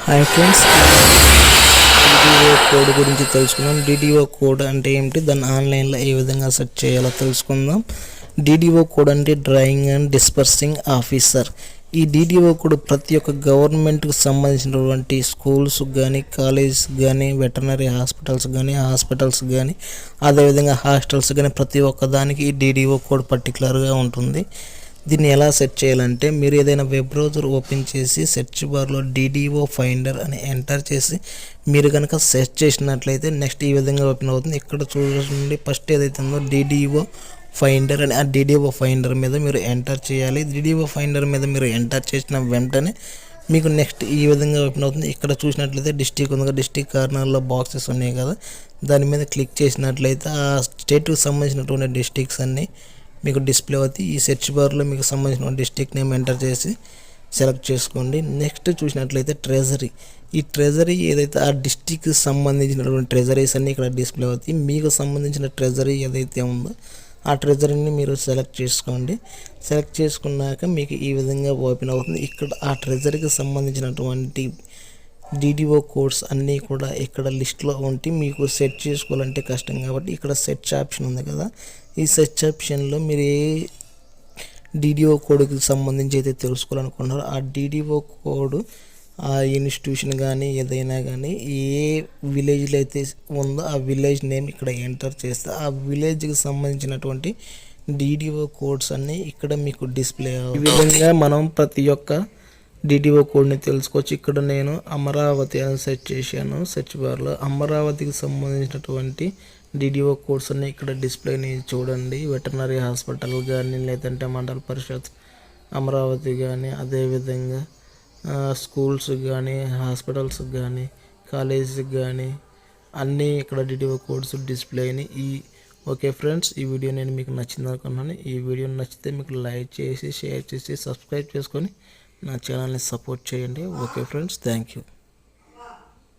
Hi friends, DDO code గురించి తెలుసుకుందాం. DDO code అంటే ఏమిటి, దాన్ని ఆన్లైన్లో ఏ విధంగా సెర్చ్ చేయాలో తెలుసుకుందాం. డిడిఓ కోడ్ అంటే డ్రాయింగ్ అండ్ డిస్పర్సింగ్ ఆఫీసర్. ఈ డిడిఓ కోడ్ ప్రతి ఒక్క గవర్నమెంట్కి సంబంధించినటువంటి స్కూల్స్ కానీ, కాలేజెస్ కానీ, వెటర్నరీ హాస్పిటల్స్ కానీ, అదేవిధంగా హాస్టల్స్ కానీ ప్రతి ఒక్క దానికి ఈ డిడిఓ కోడ్ పర్టికులర్గా ఉంటుంది. దీన్ని ఎలా సెర్చ్ చేయాలంటే, మీరు ఏదైనా వెబ్ బ్రౌజర్ ఓపెన్ చేసి సెర్చ్ బార్లో డిడిఓ ఫైండర్ అని ఎంటర్ చేసి మీరు కనుక సెర్చ్ చేసినట్లయితే నెక్స్ట్ ఈ విధంగా ఓపెన్ అవుతుంది. ఇక్కడ చూడండి, ఫస్ట్ ఏదైతే ఉందో డిడిఓ ఫైండర్ అని, ఆ డిడిఓ ఫైండర్ మీద మీరు ఎంటర్ చేయాలి. డిడిఓ ఫైండర్ మీద మీరు ఎంటర్ చేసిన వెంటనే మీకు నెక్స్ట్ ఈ విధంగా ఓపెన్ అవుతుంది. ఇక్కడ చూసినట్లయితే డిస్టిక్ ఉంది కదా, డిస్టిక్ కార్నర్లో బాక్సెస్ ఉన్నాయి కదా, దాని మీద క్లిక్ చేసినట్లయితే ఆ స్టేట్కి సంబంధించినటువంటి డిస్టిక్స్ అన్నీ మీకు డిస్ప్లే అవుతాయి. ఈ సెర్చ్ బార్లో మీకు సంబంధించిన డిస్ట్రిక్ట్ నేమ్ ఎంటర్ చేసి సెలెక్ట్ చేసుకోండి. నెక్స్ట్ చూసినట్లయితే ట్రెజరీ. ఈ ట్రెజరీ ఏదైతే ఆ డిస్ట్రిక్ట్కి సంబంధించినటువంటి ట్రెజరీస్ అన్నీ ఇక్కడ డిస్ప్లే అవుతాయి. మీకు సంబంధించిన ట్రెజరీ ఏదైతే ఉందో ఆ ట్రెజరీని మీరు సెలెక్ట్ చేసుకోండి. సెలెక్ట్ చేసుకున్నాక మీకు ఈ విధంగా ఓపెన్ అవుతుంది. ఇక్కడ ఆ ట్రెజరీకి సంబంధించినటువంటి డిడిఓ కోడ్స్ అన్నీ కూడా ఇక్కడ లిస్ట్లో ఉంటే మీకు సెర్చ్ చేసుకోవాలంటే కష్టం కాబట్టి ఇక్కడ సెర్చ్ ఆప్షన్ ఉంది కదా, ఈ సెర్చ్ ఆప్షన్లో మీరు ఏ డిడిఓ కోడ్కి సంబంధించి అయితే తెలుసుకోవాలనుకుంటున్నారో ఆ డిడిఓ కోడ్ ఆ ఇన్స్టిట్యూషన్ కానీ ఏదైనా కానీ ఏ విలేజ్లో అయితే ఉందో ఆ విలేజ్ నేమ్ ఇక్కడ ఎంటర్ చేస్తే ఆ విలేజ్కి సంబంధించినటువంటి డిడిఓ కోడ్స్ అన్నీ ఇక్కడ మీకు డిస్ప్లే అవుతాయి. ఈ విధంగా మనం ప్రతి ఒక్క డిడిఓ కోడ్ని తెలుసుకోవచ్చు. ఇక్కడ నేను అమరావతి అని సెర్చ్ చేశాను. సెర్చ్ బార్లో అమరావతికి సంబంధించినటువంటి డిడిఓ కోడ్స్ అన్నీ ఇక్కడ డిస్ప్లేని చూడండి. వెటర్నరీ హాస్పిటల్ కానీ, లేదంటే మండల పరిషత్ అమరావతి కానీ, అదేవిధంగా స్కూల్స్ కానీ, హాస్పిటల్స్ కానీ, కాలేజెస్ కానీ అన్నీ ఇక్కడ డిడిఓ కోడ్స్ డిస్ప్లేని ఓకే ఫ్రెండ్స్, ఈ వీడియో నేను మీకు నచ్చింది అనుకున్నాను. ఈ వీడియో నచ్చితే మీకు లైక్ చేసి, షేర్ చేసి, సబ్స్క్రైబ్ చేసుకొని నా ఛానల్ని సపోర్ట్ చేయండి. Okay friends, thank you.